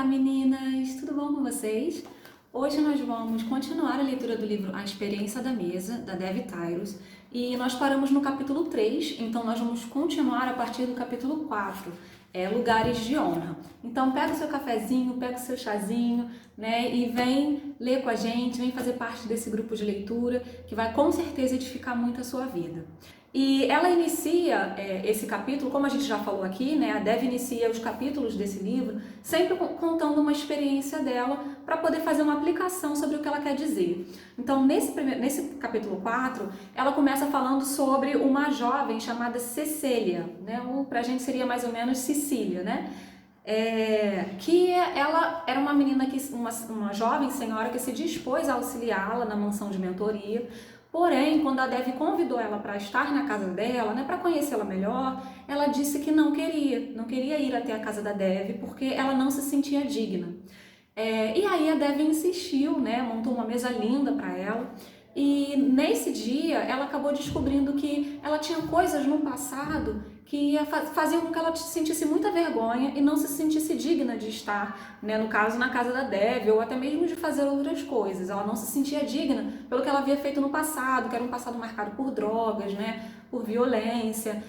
meninas! Tudo bom com vocês? Hoje nós vamos continuar a leitura do livro A Experiência da Mesa, da Dev Tyrus, e nós paramos no capítulo 3, então nós vamos continuar a partir do capítulo 4, Lugares de Honra. Então pega o seu cafezinho, pega o seu chazinho, né, e vem ler com a gente, vem fazer parte desse grupo de leitura, que vai com certeza edificar muito a sua vida. E ela inicia esse capítulo, como a gente já falou aqui, né, a Dev inicia os capítulos desse livro sempre contando uma experiência dela para poder fazer uma aplicação sobre o que ela quer dizer. Então, nesse capítulo 4, ela começa falando sobre uma jovem chamada Cecília, né, ou pra gente seria mais ou menos Cecília, né? Que ela era uma menina, uma jovem senhora que se dispôs a auxiliá-la na mansão de mentoria. Porém, quando a Dev convidou ela para estar na casa dela, né, para conhecê-la melhor, ela disse que não queria ir até a casa da Dev porque ela não se sentia digna. E aí a Dev insistiu, né, montou uma mesa linda para ela. E nesse dia ela acabou descobrindo que ela tinha coisas no passado que faziam com que ela sentisse muita vergonha e não se sentisse digna de estar, né, no caso, na casa da Dev, ou até mesmo de fazer outras coisas. Ela não se sentia digna pelo que ela havia feito no passado, que era um passado marcado por drogas, né, por violência,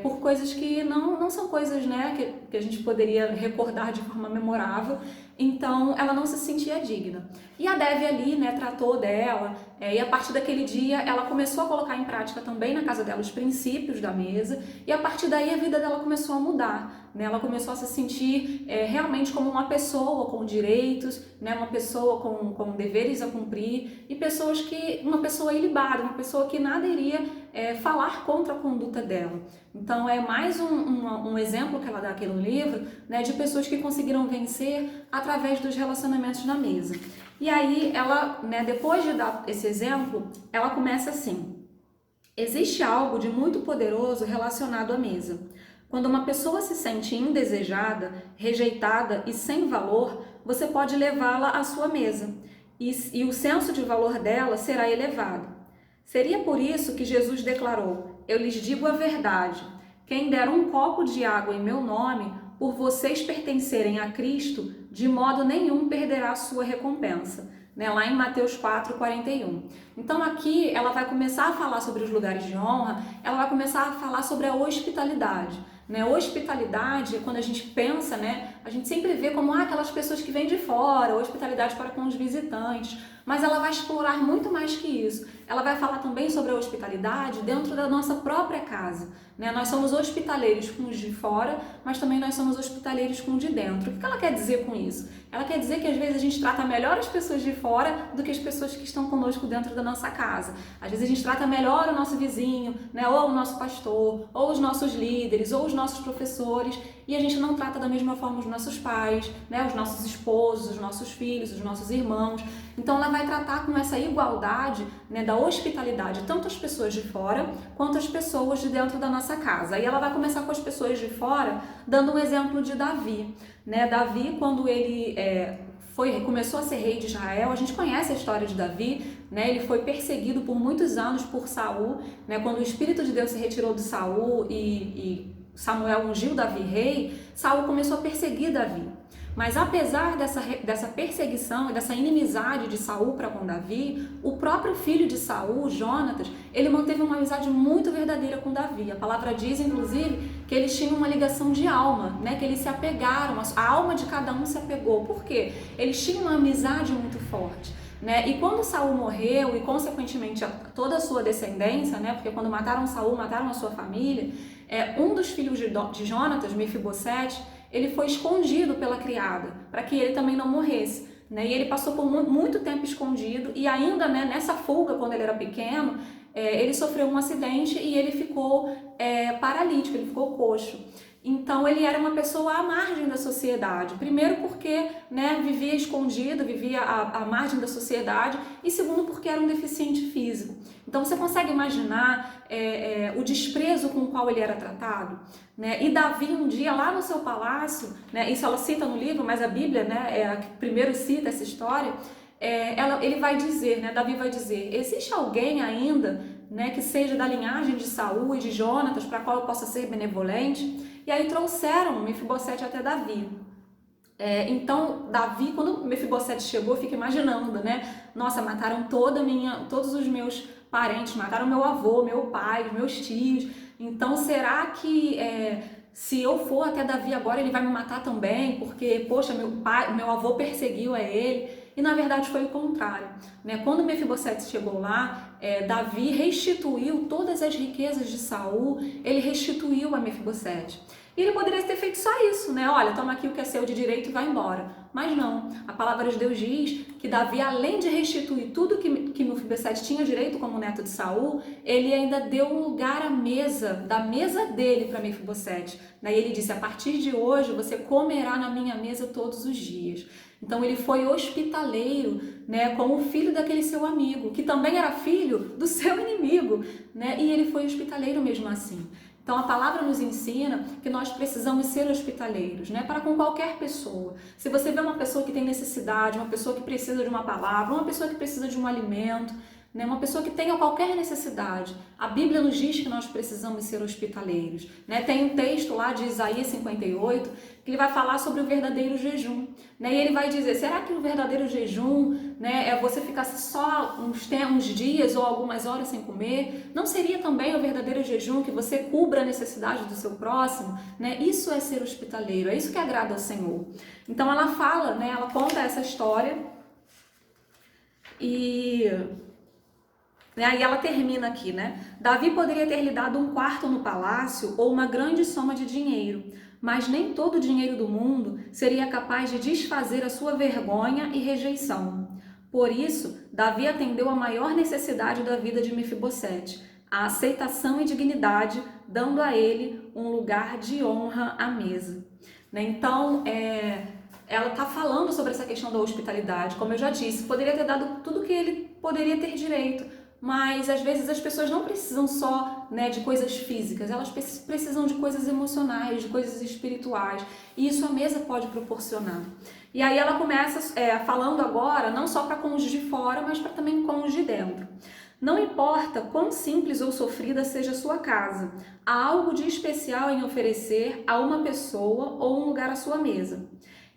por coisas que não são coisas, né, que a gente poderia recordar de forma memorável. Então ela não se sentia digna. E a Dev ali, né, tratou dela, e a partir daquele dia ela começou a colocar em prática também na casa dela os princípios da mesa, e a partir daí a vida dela começou a mudar, né? Ela começou a se sentir realmente como uma pessoa com direitos, né, uma pessoa com deveres a cumprir, e uma pessoa ilibada, uma pessoa que nada iria falar contra a conduta dela. Então é mais um exemplo que ela dá aqui no livro, né, de pessoas que conseguiram vencer através dos relacionamentos na mesa. E aí ela, né, depois de dar esse exemplo, ela começa assim: existe algo de muito poderoso relacionado à mesa. Quando uma pessoa se sente indesejada, rejeitada e sem valor, você pode levá-la à sua mesa, e o senso de valor dela será elevado. Seria por isso que Jesus declarou: eu lhes digo a verdade, quem der um copo de água em meu nome, por vocês pertencerem a Cristo, de modo nenhum perderá a sua recompensa. Né, lá em Mateus 4:41. Então aqui ela vai começar a falar sobre os lugares de honra, ela vai começar a falar sobre a hospitalidade. Né? Hospitalidade, quando a gente pensa, né, a gente sempre vê como aquelas pessoas que vêm de fora, hospitalidade para com os visitantes, mas ela vai explorar muito mais que isso. Ela vai falar também sobre a hospitalidade dentro da nossa própria casa. Né? Nós somos hospitaleiros com os de fora, mas também nós somos hospitaleiros com os de dentro. O que ela quer dizer com isso? Ela quer dizer que às vezes a gente trata melhor as pessoas de fora do que as pessoas que estão conosco dentro da nossa casa. Às vezes a gente trata melhor o nosso vizinho, né, ou o nosso pastor, ou os nossos líderes, ou os nossos professores, e a gente não trata da mesma forma os nossos pais, né, os nossos esposos, os nossos filhos, os nossos irmãos. Então ela vai tratar com essa igualdade, né, da hospitalidade, tanto as pessoas de fora quanto as pessoas de dentro da nossa casa. E ela vai começar com as pessoas de fora, dando um exemplo de Davi. Né? Davi, quando ele começou a ser rei de Israel, a gente conhece a história de Davi, né? Ele foi perseguido por muitos anos por Saul, né? Quando o Espírito de Deus se retirou de Saul e Samuel ungiu Davi rei, Saul começou a perseguir Davi. Mas apesar dessa perseguição e dessa inimizade de Saul para com Davi, o próprio filho de Saul, Jonatas, ele manteve uma amizade muito verdadeira com Davi. A palavra diz, inclusive, que eles tinham uma ligação de alma, né? Que eles se apegaram, a alma de cada um se apegou. Por quê? Eles tinham uma amizade muito forte. Né? E quando Saul morreu e consequentemente toda a sua descendência, né? Porque quando mataram Saul, mataram a sua família, um dos filhos de Jonatas, Mefibosete, ele foi escondido pela criada, para que ele também não morresse. Né? E ele passou por muito tempo escondido, e ainda, né, nessa fuga, quando ele era pequeno, ele sofreu um acidente e ele ficou paralítico, ele ficou coxo. Então ele era uma pessoa à margem da sociedade, primeiro porque, né, vivia escondido, vivia à margem da sociedade, e segundo porque era um deficiente físico. Então você consegue imaginar o desprezo com o qual ele era tratado? Né? E Davi um dia lá no seu palácio, né, isso ela cita no livro, mas a Bíblia, né, é a que primeiro cita essa história, ele vai dizer, né, Davi vai dizer: existe alguém ainda, né, que seja da linhagem de Saul e de Jonatas, para qual eu possa ser benevolente? E aí trouxeram Mefibosete até Davi. Então, Davi, quando Mefibosete chegou, fica imaginando, né? Nossa, mataram todos os meus parentes, mataram meu avô, meu pai, meus tios. Então, será que se eu for até Davi agora, ele vai me matar também? Porque, poxa, meu avô perseguiu a ele. E na verdade foi o contrário, né? Quando Mefibosete chegou lá, Davi restituiu todas as riquezas de Saul, ele restituiu a Mefibosete. E ele poderia ter feito só isso, né? Olha, toma aqui o que é seu de direito e vai embora. Mas não, a palavra de Deus diz que Davi, além de restituir tudo que Mefibosete tinha direito como neto de Saul, ele ainda deu um lugar à mesa, da mesa dele para Mefibosete. Daí ele disse, a partir de hoje você comerá na minha mesa todos os dias. Então ele foi hospitaleiro, né, com o filho daquele seu amigo, que também era filho do seu inimigo, né? E ele foi hospitaleiro mesmo assim. Então a palavra nos ensina que nós precisamos ser hospitaleiros, né, para com qualquer pessoa. Se você vê uma pessoa que tem necessidade, uma pessoa que precisa de uma palavra, uma pessoa que precisa de um alimento, né, uma pessoa que tenha qualquer necessidade, a Bíblia nos diz que nós precisamos ser hospitaleiros, né? Tem um texto lá de Isaías 58 que ele vai falar sobre o verdadeiro jejum, né? E ele vai dizer, será que o verdadeiro jejum, né, é você ficar só uns dias ou algumas horas sem comer? Não seria também o verdadeiro jejum que você cubra a necessidade do seu próximo, né? Isso é ser hospitaleiro, é isso que agrada ao Senhor. Então ela fala, né, ela conta essa história e aí ela termina aqui, né? Davi poderia ter lhe dado um quarto no palácio ou uma grande soma de dinheiro, mas nem todo o dinheiro do mundo seria capaz de desfazer a sua vergonha e rejeição. Por isso, Davi atendeu à maior necessidade da vida de Mefibosete, a aceitação e dignidade, dando a ele um lugar de honra à mesa. Né? Então, ela está falando sobre essa questão da hospitalidade. Como eu já disse, poderia ter dado tudo que ele poderia ter direito, mas às vezes as pessoas não precisam só, né, de coisas físicas, elas precisam de coisas emocionais, de coisas espirituais, e isso a mesa pode proporcionar. E aí ela começa falando agora, não só para cônjuge de fora, mas para também cônjuge de dentro. Não importa quão simples ou sofrida seja a sua casa, há algo de especial em oferecer a uma pessoa ou um lugar à sua mesa.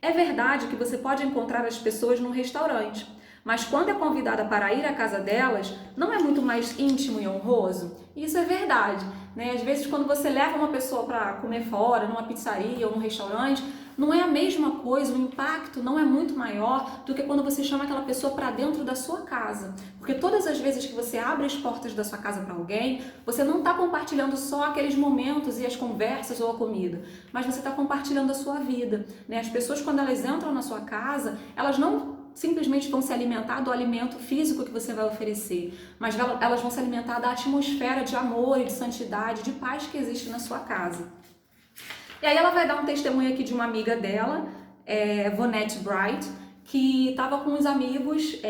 É verdade que você pode encontrar as pessoas num restaurante, mas quando é convidada para ir à casa delas, não é muito mais íntimo e honroso? Isso é verdade, né? Às vezes quando você leva uma pessoa para comer fora, numa pizzaria ou num restaurante, não é a mesma coisa, o impacto não é muito maior do que quando você chama aquela pessoa para dentro da sua casa. Porque todas as vezes que você abre as portas da sua casa para alguém, você não está compartilhando só aqueles momentos e as conversas ou a comida, mas você está compartilhando a sua vida, né? As pessoas, quando elas entram na sua casa, elas não simplesmente vão se alimentar do alimento físico que você vai oferecer, mas elas vão se alimentar da atmosfera de amor e de santidade, de paz que existe na sua casa. E aí ela vai dar um testemunho aqui de uma amiga dela, Vonette Bright, que estava com uns amigos,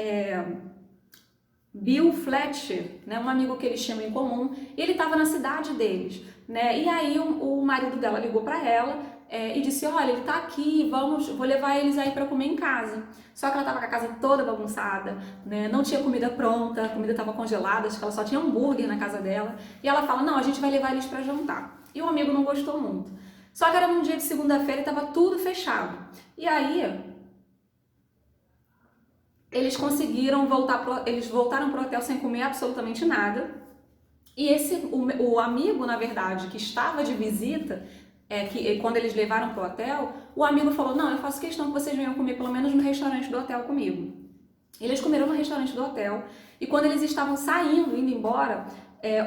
Bill Fletcher, né, um amigo que eles tinham em comum, e ele estava na cidade deles, né? E aí o marido dela ligou para ela e disse, olha, ele tá aqui, vou levar eles aí para comer em casa. Só que ela tava com a casa toda bagunçada, né? Não tinha comida pronta, a comida tava congelada, acho que ela só tinha hambúrguer na casa dela. E ela fala, não, a gente vai levar eles para jantar. E o amigo não gostou muito. Só que era num dia de segunda-feira e tava tudo fechado. E aí eles voltaram pro hotel sem comer absolutamente nada. E o amigo, na verdade, que estava de visita, que quando eles levaram pro hotel, o amigo falou, não, eu faço questão que vocês venham comer pelo menos no restaurante do hotel comigo. Eles comeram no restaurante do hotel e quando eles estavam saindo, indo embora,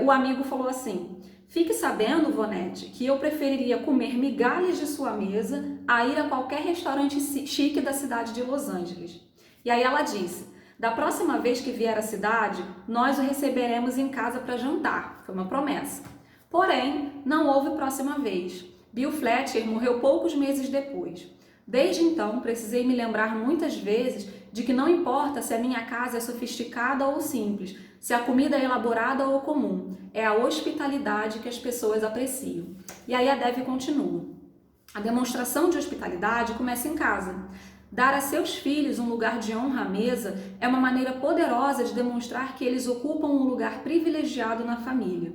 o amigo falou assim, fique sabendo, Vonette, que eu preferiria comer migalhas de sua mesa a ir a qualquer restaurante chique da cidade de Los Angeles. E aí ela disse, da próxima vez que vier à cidade, nós o receberemos em casa para jantar. Foi uma promessa. Porém, não houve próxima vez. Bill Fletcher morreu poucos meses depois. Desde então, precisei me lembrar muitas vezes de que não importa se a minha casa é sofisticada ou simples, se a comida é elaborada ou comum, é a hospitalidade que as pessoas apreciam. E aí a Dev continua. A demonstração de hospitalidade começa em casa. Dar a seus filhos um lugar de honra à mesa é uma maneira poderosa de demonstrar que eles ocupam um lugar privilegiado na família.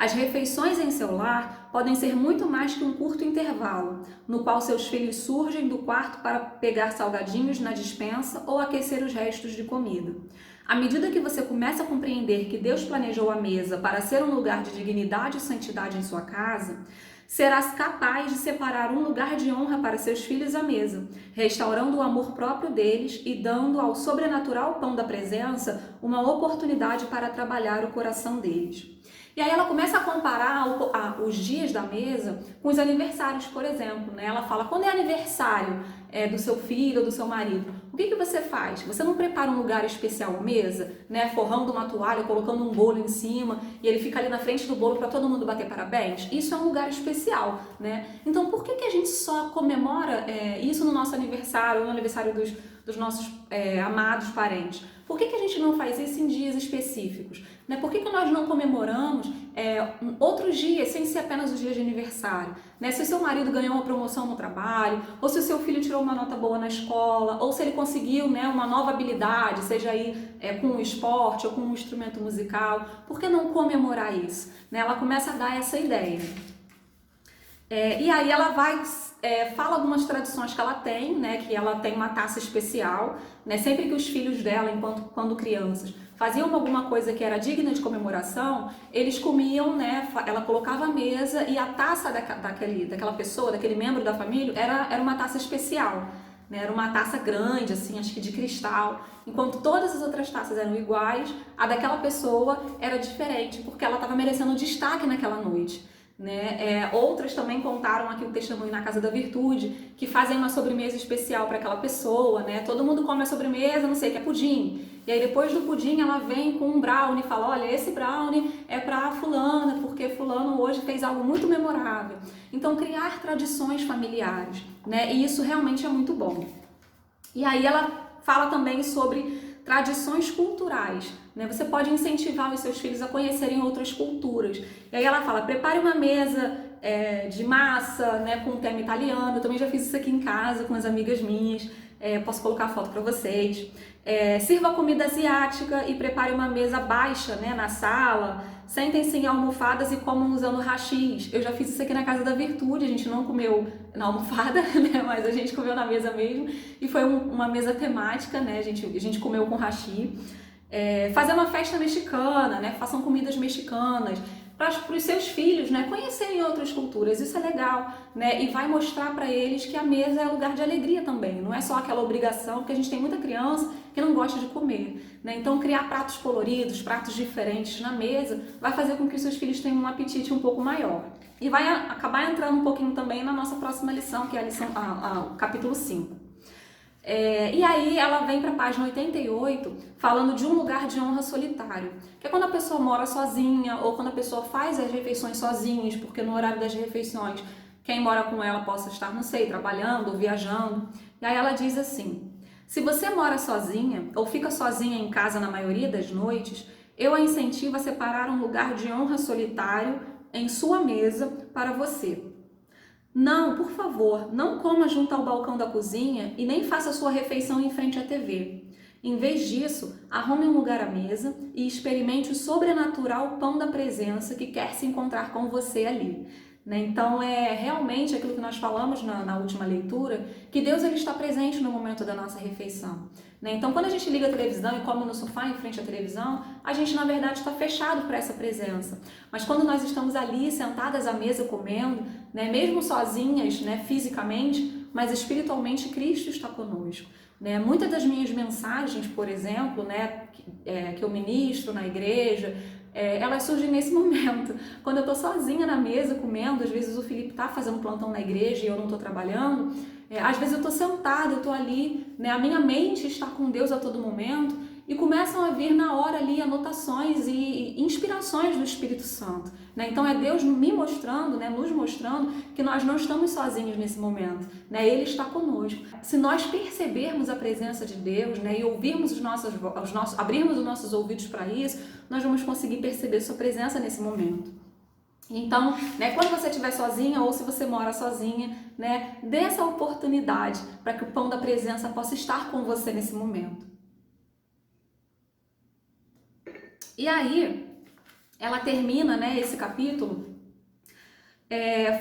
As refeições em seu lar podem ser muito mais que um curto intervalo, no qual seus filhos surgem do quarto para pegar salgadinhos na despensa ou aquecer os restos de comida. À medida que você começa a compreender que Deus planejou a mesa para ser um lugar de dignidade e santidade em sua casa, serás capaz de separar um lugar de honra para seus filhos à mesa, restaurando o amor próprio deles e dando ao sobrenatural pão da presença uma oportunidade para trabalhar o coração deles. E aí ela começa a comparar os dias da mesa com os aniversários, por exemplo, né? Ela fala, quando é aniversário do seu filho ou do seu marido, o que você faz? Você não prepara um lugar especial à mesa, né? Forrando uma toalha, colocando um bolo em cima e ele fica ali na frente do bolo para todo mundo bater parabéns? Isso é um lugar especial, né? Então por que a gente só comemora isso no nosso aniversário ou no aniversário dos nossos amados parentes? Por que a gente não faz isso em dias específicos? Né? Por que nós não comemoramos outros dias sem ser apenas os dias de aniversário? Né? Se o seu marido ganhou uma promoção no trabalho, ou se o seu filho tirou uma nota boa na escola, ou se ele conseguiu, né, uma nova habilidade, seja aí com um esporte ou com um instrumento musical, por que não comemorar isso? Né? Ela começa a dar essa ideia. E aí ela vai, fala algumas tradições que ela tem, né, que ela tem uma taça especial, né, sempre que os filhos dela, quando crianças, faziam alguma coisa que era digna de comemoração, eles comiam, né, ela colocava a mesa e a taça daquela pessoa, daquele membro da família, era uma taça especial, né, era uma taça grande, assim, acho que de cristal, enquanto todas as outras taças eram iguais, a daquela pessoa era diferente, porque ela estava merecendo destaque naquela noite. Né? Outras também contaram aqui o testemunho na Casa da Virtude, que fazem uma sobremesa especial para aquela pessoa, né? Todo mundo come a sobremesa, não sei, que é pudim. E aí depois do pudim ela vem com um brownie e fala, olha, esse brownie é para fulana, porque fulano hoje fez algo muito memorável. Então criar tradições familiares, né? E isso realmente é muito bom. E aí ela fala também sobre tradições culturais, né? Você pode incentivar os seus filhos a conhecerem outras culturas. E aí ela fala, prepare uma mesa de massa, né, com tema italiano. Eu também já fiz isso aqui em casa com as amigas minhas. Posso colocar a foto para vocês. Sirva comida asiática e prepare uma mesa baixa, né, na sala. Sentem-se em almofadas e comam usando hashis. Eu já fiz isso aqui na Casa da Virtude, a gente não comeu na almofada, né, mas a gente comeu na mesa mesmo. E foi uma mesa temática, né, a gente comeu com hashi. Fazer uma festa mexicana, né, façam comidas mexicanas. Para os seus filhos, né, conhecerem outras culturas, isso é legal, né, e vai mostrar para eles que a mesa é lugar de alegria também, não é só aquela obrigação, porque a gente tem muita criança que não gosta de comer, né, então criar pratos coloridos, pratos diferentes na mesa, vai fazer com que os seus filhos tenham um apetite um pouco maior. E vai acabar entrando um pouquinho também na nossa próxima lição, que é o capítulo 5. E aí ela vem para a página 88 falando de um lugar de honra solitário, que é quando a pessoa mora sozinha ou quando a pessoa faz as refeições sozinhas, porque no horário das refeições quem mora com ela possa estar, não sei, trabalhando ou viajando. E aí ela diz assim, se você mora sozinha ou fica sozinha em casa na maioria das noites, eu a incentivo a separar um lugar de honra solitário em sua mesa para você. Não, por favor, não coma junto ao balcão da cozinha e nem faça sua refeição em frente à TV. Em vez disso, arrume um lugar à mesa e experimente o sobrenatural pão da presença que quer se encontrar com você ali. Então é realmente aquilo que nós falamos na última leitura, que Deus ele está presente no momento da nossa refeição. Então quando a gente liga a televisão e come no sofá em frente à televisão, a gente na verdade está fechado para essa presença. Mas quando nós estamos ali sentadas à mesa comendo, mesmo sozinhas, fisicamente, mas espiritualmente Cristo está conosco. Muitas das minhas mensagens, por exemplo, que eu ministro na igreja, elas surgem nesse momento. Quando eu estou sozinha na mesa comendo, às vezes o Felipe está fazendo plantão na igreja e eu não estou trabalhando, às vezes eu estou sentada, eu estou ali, a minha mente está com Deus a todo momento e começam a vir na hora ali anotações e inspirações do Espírito Santo. Então é Deus me mostrando, nos mostrando que nós não estamos sozinhos nesse momento, Ele está conosco. Se nós percebermos a presença de Deus, e ouvirmos abrirmos os nossos ouvidos para isso, nós vamos conseguir perceber sua presença nesse momento. Então, quando você estiver sozinha ou se você mora sozinha, dê essa oportunidade para que o pão da presença possa estar com você nesse momento. E aí, ela termina, né, esse capítulo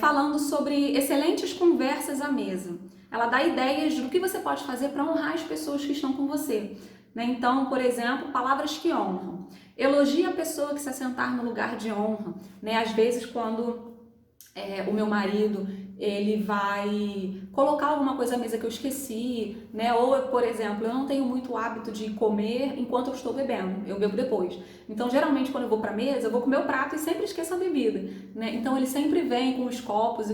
falando sobre excelentes conversas à mesa. Ela dá ideias do que você pode fazer para honrar as pessoas que estão com você. Né? Então, por exemplo, palavras que honram. Elogie a pessoa que se assentar no lugar de honra. Né? Às vezes, quando o meu marido ele vai colocar alguma coisa à mesa que eu esqueci, né? Ou, por exemplo, eu não tenho muito hábito de comer enquanto eu estou bebendo, eu bebo depois. Então, geralmente, quando eu vou para a mesa, eu vou comer o prato e sempre esqueço a bebida, né? Então, ele sempre vem com os copos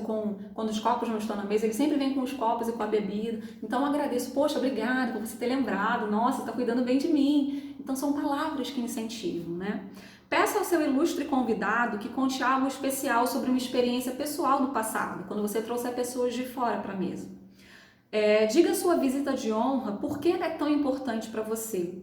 quando os copos não estão na mesa, ele sempre vem com os copos e com a bebida. Então, eu agradeço, poxa, obrigada por você ter lembrado, nossa, está cuidando bem de mim. Então, são palavras que incentivam, né? Peça ao seu ilustre convidado que conte algo especial sobre uma experiência pessoal do passado, quando você trouxer pessoas de fora para a mesa. Diga sua visita de honra, por que ela é tão importante para você.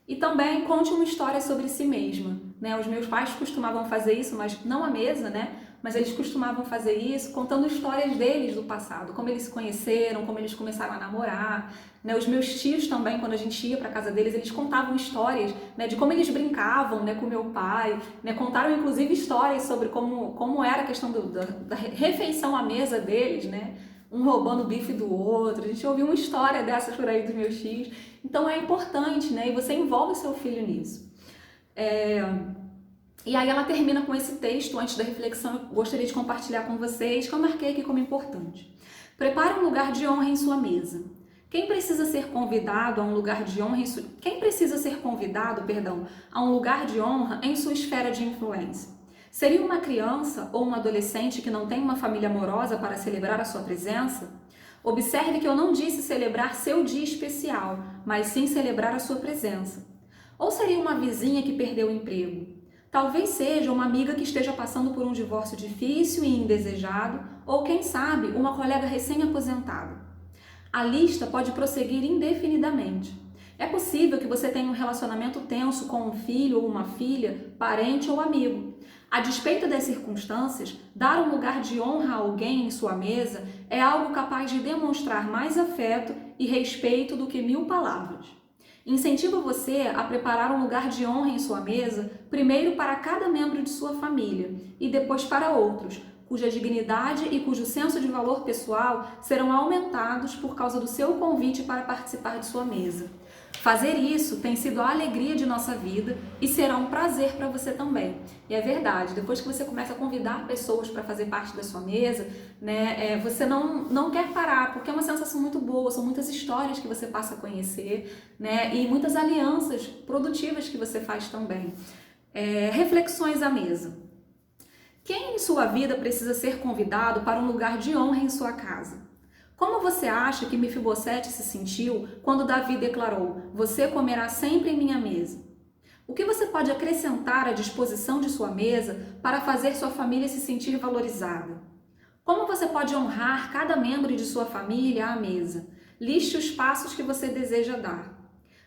E também conte uma história sobre si mesma. Né? Os meus pais costumavam fazer isso, mas não à mesa, né? Mas eles costumavam fazer isso contando histórias deles do passado, como eles se conheceram, como eles começaram a namorar. Né? Os meus tios também, quando a gente ia para a casa deles, eles contavam histórias, né, de como eles brincavam, né, com meu pai. Né? Contaram inclusive histórias sobre como era a questão da refeição à mesa deles, né? Um roubando o bife do outro. A gente ouviu uma história dessas por aí dos meus tios. Então é importante, né? E você envolve seu filho nisso. E aí ela termina com esse texto. Antes da reflexão, eu gostaria de compartilhar com vocês, que eu marquei aqui como importante. Prepare um lugar de honra em sua mesa. Quem precisa ser convidado a um lugar de honra Quem precisa ser convidado, a um lugar de honra em sua esfera de influência? Seria uma criança ou um adolescente que não tem uma família amorosa para celebrar a sua presença? Observe que eu não disse celebrar seu dia especial, mas sim celebrar a sua presença. Ou seria uma vizinha que perdeu o emprego? Talvez seja uma amiga que esteja passando por um divórcio difícil e indesejado, ou quem sabe, uma colega recém-aposentada. A lista pode prosseguir indefinidamente. É possível que você tenha um relacionamento tenso com um filho ou uma filha, parente ou amigo. A despeito das circunstâncias, dar um lugar de honra a alguém em sua mesa é algo capaz de demonstrar mais afeto e respeito do que 1000 palavras. Incentivo você a preparar um lugar de honra em sua mesa, primeiro para cada membro de sua família e depois para outros, cuja dignidade e cujo senso de valor pessoal serão aumentados por causa do seu convite para participar de sua mesa. Fazer isso tem sido a alegria de nossa vida e será um prazer para você também. E é verdade, depois que você começa a convidar pessoas para fazer parte da sua mesa, né, você não quer parar, porque é uma sensação muito boa, são muitas histórias que você passa a conhecer, né, e muitas alianças produtivas que você faz também. Reflexões à mesa. Quem em sua vida precisa ser convidado para um lugar de honra em sua casa? Como você acha que Mefibosete se sentiu quando Davi declarou: "Você comerá sempre em minha mesa"? O que você pode acrescentar à disposição de sua mesa para fazer sua família se sentir valorizada? Como você pode honrar cada membro de sua família à mesa? Liste os passos que você deseja dar.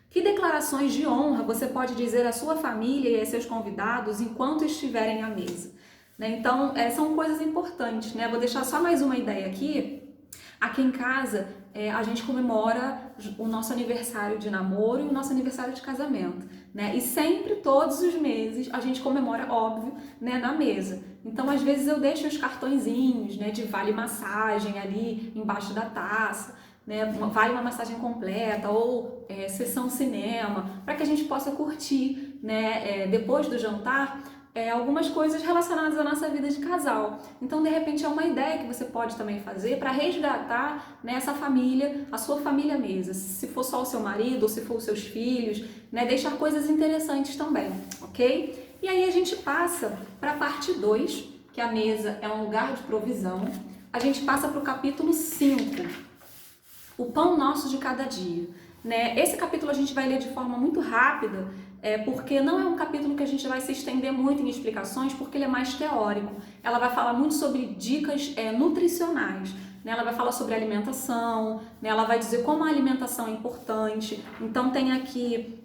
Que declarações de honra você pode dizer à sua família e a seus convidados enquanto estiverem à mesa? Então, são coisas importantes, né? Vou deixar só mais uma ideia aqui. Aqui em casa, a gente comemora o nosso aniversário de namoro e o nosso aniversário de casamento, né? E sempre, todos os meses, a gente comemora, óbvio, né, na mesa. Então, às vezes, eu deixo os cartõezinhos, né, de vale massagem ali embaixo da taça, né? Vale uma massagem completa ou sessão cinema, para que a gente possa curtir, né, depois do jantar, algumas coisas relacionadas à nossa vida de casal. Então, de repente, é uma ideia que você pode também fazer para resgatar, né, essa família, a sua família mesa. Se for só o seu marido ou se for os seus filhos, né, deixar coisas interessantes também, ok? E aí a gente passa para a parte 2, que a mesa é um lugar de provisão. A gente passa para o capítulo 5, o pão nosso de cada dia. Né? Esse capítulo a gente vai ler de forma muito rápida, porque não é um capítulo que a gente vai se estender muito em explicações, porque ele é mais teórico. Ela vai falar muito sobre dicas nutricionais, né? Ela vai falar sobre alimentação, né? Ela vai dizer como a alimentação é importante. Então tem aqui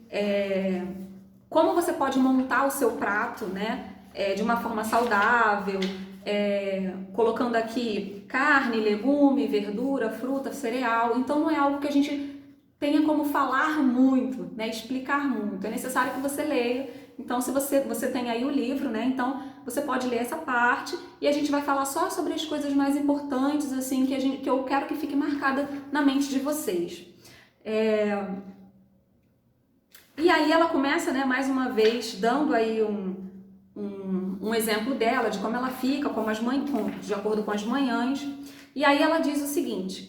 como você pode montar o seu prato, né? De uma forma saudável, colocando aqui carne, legume, verdura, fruta, cereal. Então não é algo que a gente tenha como falar muito, né, explicar muito. É necessário que você leia Então, se você tem aí o livro, né? Então, você pode ler essa parte e a gente vai falar só sobre as coisas mais importantes, assim, que eu quero que fique marcada na mente de vocês. E aí ela começa, né, mais uma vez, dando aí um exemplo dela, de como ela fica, de acordo com as manhãs. E aí ela diz o seguinte,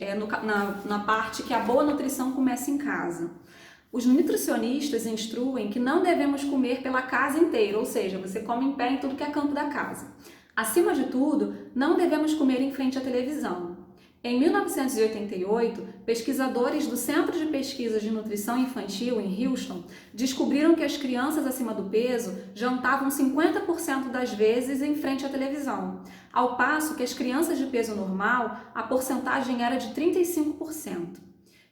na parte que a boa nutrição começa em casa. Os nutricionistas instruem que não devemos comer pela casa inteira, ou seja, você come em pé em tudo que é canto da casa. Acima de tudo, não devemos comer em frente à televisão. Em 1988, pesquisadores do Centro de Pesquisas de Nutrição Infantil em Houston descobriram que as crianças acima do peso jantavam 50% das vezes em frente à televisão, ao passo que as crianças de peso normal, a porcentagem era de 35%.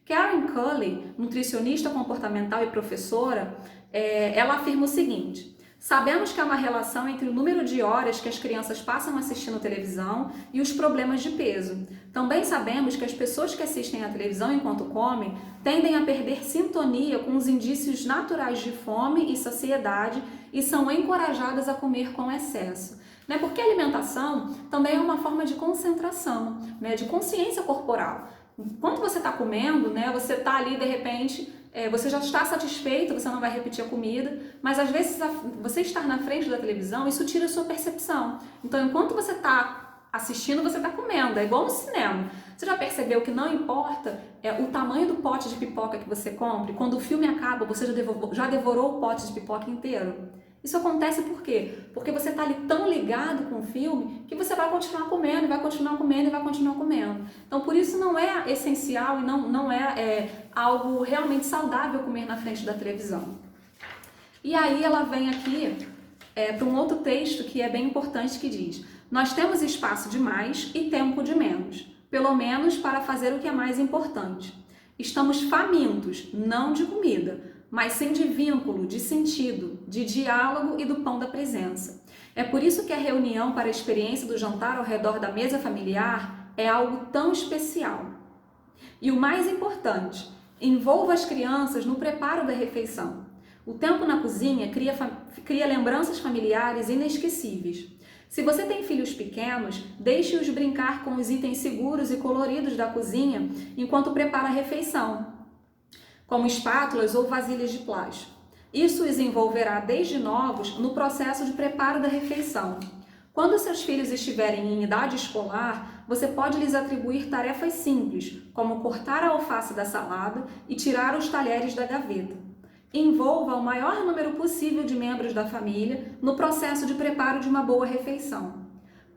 Karen Cully, nutricionista comportamental e professora, ela afirma o seguinte: sabemos que há uma relação entre o número de horas que as crianças passam assistindo televisão e os problemas de peso. Também sabemos que as pessoas que assistem à televisão enquanto comem tendem a perder sintonia com os indícios naturais de fome e saciedade e são encorajadas a comer com excesso. Porque a alimentação também é uma forma de concentração, de consciência corporal. Enquanto você está comendo, você está ali de repente, você já está satisfeito, você não vai repetir a comida, mas às vezes você estar na frente da televisão, isso tira a sua percepção. Então, enquanto você está assistindo, você está comendo, é igual no cinema. Você já percebeu que não importa o tamanho do pote de pipoca que você compre, quando o filme acaba, você já devorou o pote de pipoca inteiro? Isso acontece por quê? Porque você está ali tão ligado com o filme que você vai continuar comendo, vai continuar comendo e vai continuar comendo. Então, por isso não é essencial e não é algo realmente saudável comer na frente da televisão. E aí ela vem aqui para um outro texto que é bem importante, que diz: nós temos espaço de mais e tempo de menos, pelo menos para fazer o que é mais importante. Estamos famintos, não de comida, mas sim de vínculo, de sentido, de diálogo e do pão da presença. É por isso que a reunião para a experiência do jantar ao redor da mesa familiar é algo tão especial. E o mais importante, envolva as crianças no preparo da refeição. O tempo na cozinha cria lembranças familiares inesquecíveis. Se você tem filhos pequenos, deixe-os brincar com os itens seguros e coloridos da cozinha enquanto prepara a refeição, como espátulas ou vasilhas de plástico. Isso os envolverá desde novos no processo de preparo da refeição. Quando seus filhos estiverem em idade escolar, você pode lhes atribuir tarefas simples, como cortar a alface da salada e tirar os talheres da gaveta. Envolva o maior número possível de membros da família no processo de preparo de uma boa refeição.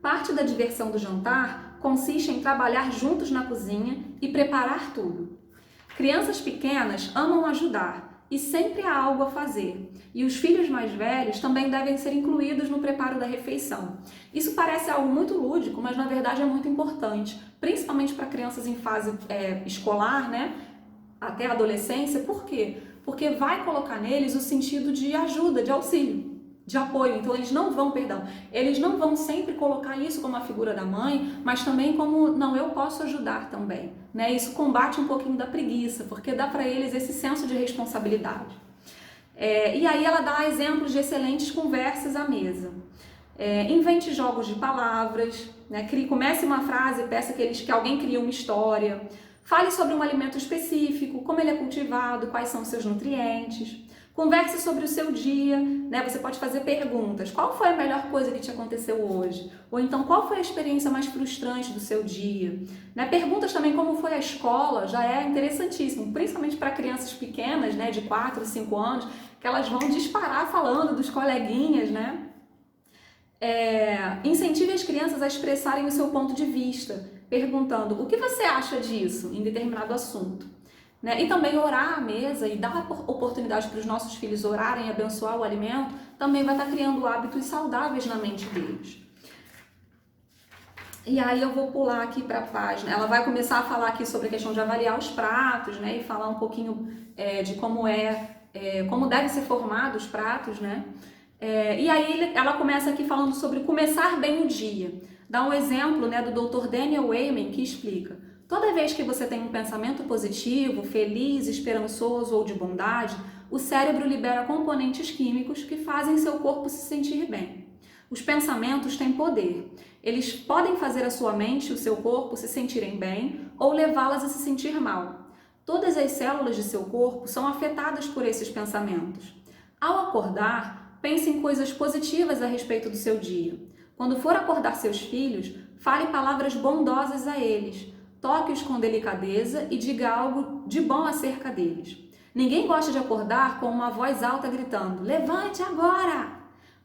Parte da diversão do jantar consiste em trabalhar juntos na cozinha e preparar tudo. Crianças pequenas amam ajudar e sempre há algo a fazer. E os filhos mais velhos também devem ser incluídos no preparo da refeição. Isso parece algo muito lúdico, mas na verdade é muito importante, principalmente para crianças em fase escolar, até a adolescência. Por quê? Porque vai colocar neles o sentido de ajuda, de auxílio, de apoio. Então eles não vão sempre colocar isso como a figura da mãe, mas também como, não, eu posso ajudar também. Isso combate um pouquinho da preguiça, porque dá para eles esse senso de responsabilidade. E aí ela dá exemplos de excelentes conversas à mesa. Invente jogos de palavras, comece uma frase e peça que alguém crie uma história. Fale sobre um alimento específico, como ele é cultivado, quais são os seus nutrientes. Converse sobre o seu dia, Você pode fazer perguntas. Qual foi a melhor coisa que te aconteceu hoje? Ou então, qual foi a experiência mais frustrante do seu dia? Perguntas também como foi a escola, já é interessantíssimo, principalmente para crianças pequenas, de 4, 5 anos, que elas vão disparar falando dos coleguinhas, Incentive as crianças a expressarem o seu ponto de vista, perguntando: o que você acha disso em determinado assunto? E também orar à mesa e dar oportunidade para os nossos filhos orarem e abençoar o alimento, também vai estar criando hábitos saudáveis na mente deles. E aí eu vou pular aqui para a página. Ela vai começar a falar aqui sobre a questão de avaliar os pratos, e falar um pouquinho de como deve ser formado os pratos, E aí ela começa aqui falando sobre começar bem o dia. Dá um exemplo, do Dr. Daniel Amen, que explica: toda vez que você tem um pensamento positivo, feliz, esperançoso ou de bondade, o cérebro libera componentes químicos que fazem seu corpo se sentir bem. Os pensamentos têm poder. Eles podem fazer a sua mente e o seu corpo se sentirem bem ou levá-las a se sentir mal. Todas as células de seu corpo são afetadas por esses pensamentos. Ao acordar, pense em coisas positivas a respeito do seu dia. Quando for acordar seus filhos, fale palavras bondosas a eles. Toque-os com delicadeza e diga algo de bom acerca deles. Ninguém gosta de acordar com uma voz alta gritando: "Levante agora!"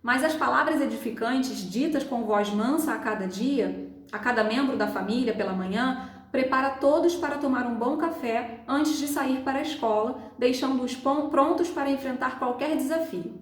Mas as palavras edificantes ditas com voz mansa a cada dia, a cada membro da família pela manhã, prepara todos para tomar um bom café antes de sair para a escola, deixando-os prontos para enfrentar qualquer desafio.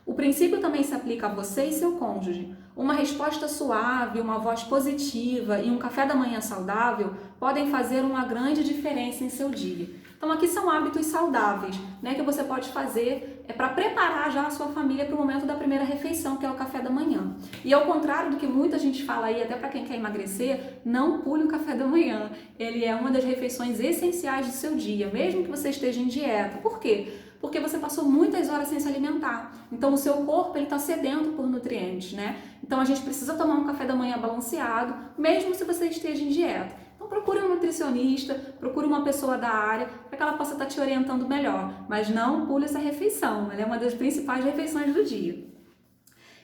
O princípio também se aplica a você e seu cônjuge. Uma resposta suave, uma voz positiva e um café da manhã saudável podem fazer uma grande diferença em seu dia. Então aqui são hábitos saudáveis, né, que você pode fazer para preparar já a sua família para o momento da primeira refeição, que é o café da manhã. E ao contrário do que muita gente fala aí, até para quem quer emagrecer, não pule o café da manhã. Ele é uma das refeições essenciais do seu dia, mesmo que você esteja em dieta. Por quê? Porque você passou muitas horas sem se alimentar. Então o seu corpo está sedento por nutrientes, né? Então a gente precisa tomar um café da manhã balanceado, mesmo se você esteja em dieta. Então procure um nutricionista, procure uma pessoa da área, para que ela possa estar te orientando melhor. Mas não pule essa refeição, ela é uma das principais refeições do dia.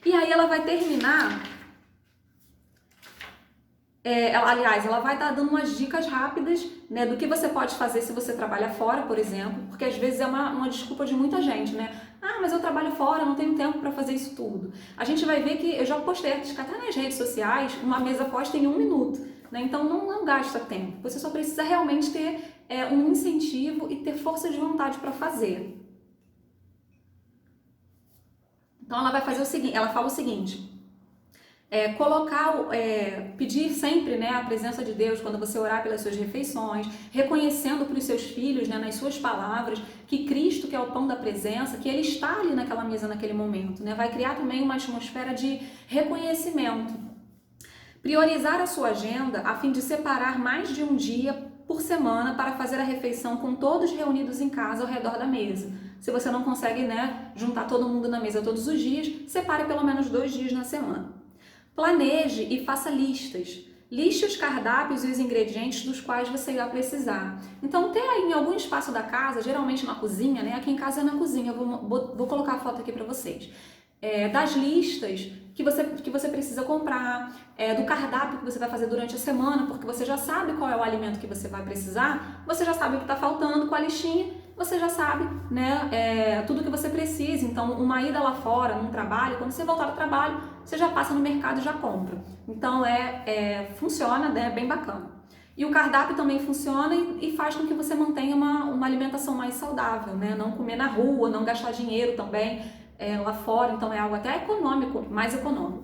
E aí ela vai terminar... ela vai estar dando umas dicas rápidas, né, do que você pode fazer se você trabalha fora, por exemplo, porque às vezes é uma desculpa de muita gente, né? Ah, mas eu trabalho fora, não tenho tempo para fazer isso tudo. A gente vai ver que eu já postei, até nas redes sociais, uma mesa posta em 1 minuto, né? Então não gasta tempo, você só precisa realmente ter um incentivo e ter força de vontade para fazer. Então ela vai fazer o seguinte, ela fala o seguinte: pedir sempre, né, a presença de Deus quando você orar pelas suas refeições, reconhecendo para os seus filhos, né, nas suas palavras, que Cristo, que é o pão da presença, que Ele está ali naquela mesa naquele momento, né, vai criar também uma atmosfera de reconhecimento. Priorizar a sua agenda a fim de separar mais de um dia por semana para fazer a refeição com todos reunidos em casa ao redor da mesa. Se você não consegue, né, juntar todo mundo na mesa todos os dias, separe pelo menos 2 dias na semana. Planeje e faça listas. Liste os cardápios e os ingredientes dos quais você irá precisar. Então, ter aí em algum espaço da casa, geralmente na cozinha, né? Aqui em casa é na cozinha, eu vou colocar a foto aqui para vocês. Das listas que você precisa comprar, do cardápio que você vai fazer durante a semana, porque você já sabe qual é o alimento que você vai precisar, você já sabe o que está faltando com a listinha, você já sabe, né, tudo que você precisa. Então, uma ida lá fora, num trabalho, quando você voltar do trabalho, você já passa no mercado e já compra. Então, funciona, né, é bem bacana. E o cardápio também funciona e faz com que você mantenha uma alimentação mais saudável, né? Não comer na rua, não gastar dinheiro também lá fora, então é algo até econômico, mais econômico.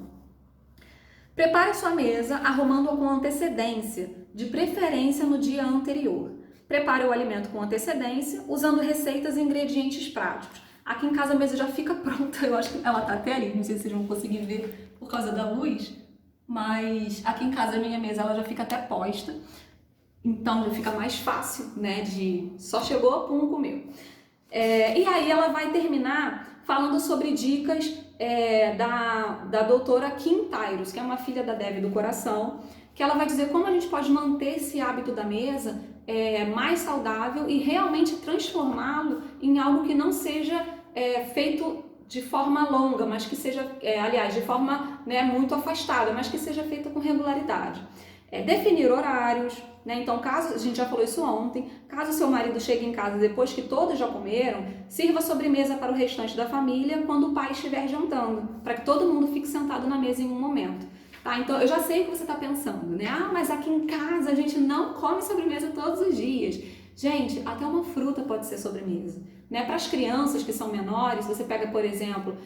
Prepare sua mesa arrumando-a com antecedência, de preferência no dia anterior. Prepare o alimento com antecedência, usando receitas e ingredientes práticos. Aqui em casa a mesa já fica pronta, eu acho que ela tá até ali, não sei se vocês vão conseguir ver por causa da luz, mas aqui em casa a minha mesa ela já fica até posta, então já fica mais fácil, né, só chegou, pum, comeu. E aí ela vai terminar falando sobre dicas da doutora Kim Tyrus, que é uma filha da Dev do Coração, que ela vai dizer como a gente pode manter esse hábito da mesa mais saudável e realmente transformá-lo em algo que não seja feito de forma longa, mas que seja, aliás, de forma, né, muito afastada, mas que seja feita com regularidade. Definir horários, né? Então, caso, a gente já falou isso ontem, caso seu marido chegue em casa depois que todos já comeram, sirva sobremesa para o restante da família quando o pai estiver jantando, para que todo mundo fique sentado na mesa em um momento. Tá? Então, eu já sei o que você está pensando, né? Ah, mas aqui em casa a gente não come sobremesa todos os dias. Gente, até uma fruta pode ser sobremesa, né? Para as crianças que são menores, você pega, por exemplo,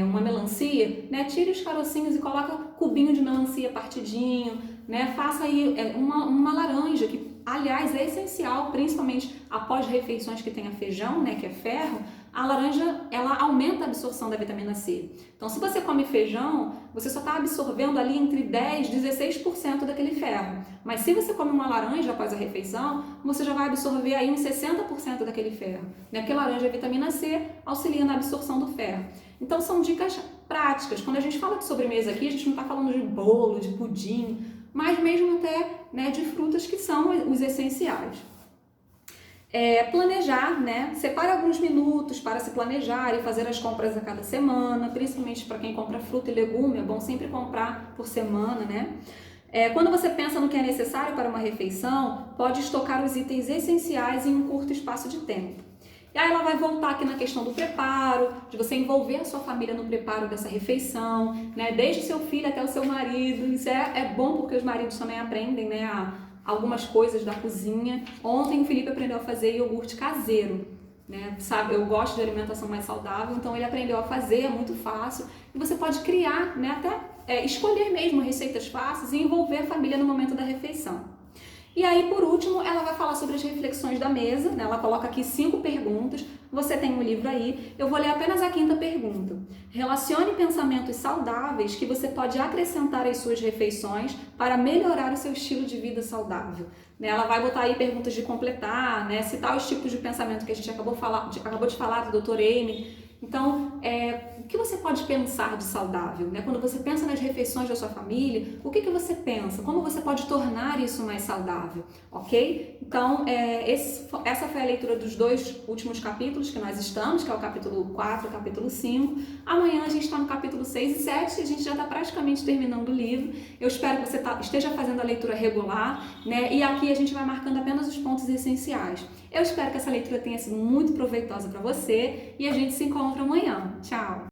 uma melancia, né? Tire os carocinhos e coloca cubinho de melancia partidinho, né? Faça aí uma laranja que aliás, é essencial, principalmente após refeições que tenha feijão, né, que é ferro, a laranja, ela aumenta a absorção da vitamina C. Então, se você come feijão, você só está absorvendo ali entre 10% e 16% daquele ferro. Mas se você come uma laranja após a refeição, você já vai absorver aí uns 60% daquele ferro, né? Porque laranja é vitamina C, auxilia na absorção do ferro. Então, são dicas práticas. Quando a gente fala de sobremesa aqui, a gente não está falando de bolo, de pudim, mas mesmo até, né, de frutas que são os essenciais. Planejar, né? Separe alguns minutos para se planejar e fazer as compras a cada semana, principalmente para quem compra fruta e legume, é bom sempre comprar por semana, né? Quando você pensa no que é necessário para uma refeição, pode estocar os itens essenciais em um curto espaço de tempo. E aí ela vai voltar aqui na questão do preparo, de você envolver a sua família no preparo dessa refeição, né? Desde o seu filho até o seu marido. Isso é bom porque os maridos também aprendem, né, algumas coisas da cozinha. Ontem o Felipe aprendeu a fazer iogurte caseiro, né? Sabe, eu gosto de alimentação mais saudável, então ele aprendeu a fazer, é muito fácil. E você pode criar, né, até escolher mesmo receitas fáceis e envolver a família no momento da refeição. E aí, por último, ela vai falar sobre as reflexões da mesa, né? Ela coloca aqui 5 perguntas, você tem um livro aí, eu vou ler apenas a 5ª pergunta. Relacione pensamentos saudáveis que você pode acrescentar às suas refeições para melhorar o seu estilo de vida saudável. Ela vai botar aí perguntas de completar, né? Citar os tipos de pensamento que a gente acabou de falar do Dr. Amy. Então, o que você pode pensar de saudável, né? Quando você pensa nas refeições da sua família, o que você pensa? Como você pode tornar isso mais saudável, ok? Então, essa foi a leitura dos 2 últimos capítulos que nós estamos, que é o capítulo 4 e o capítulo 5. Amanhã a gente está no capítulo 6 e 7 e a gente já está praticamente terminando o livro. Eu espero que você esteja fazendo a leitura regular, né? E aqui a gente vai marcando apenas os pontos essenciais. Eu espero que essa leitura tenha sido muito proveitosa para você e a gente se encontra amanhã. Tchau!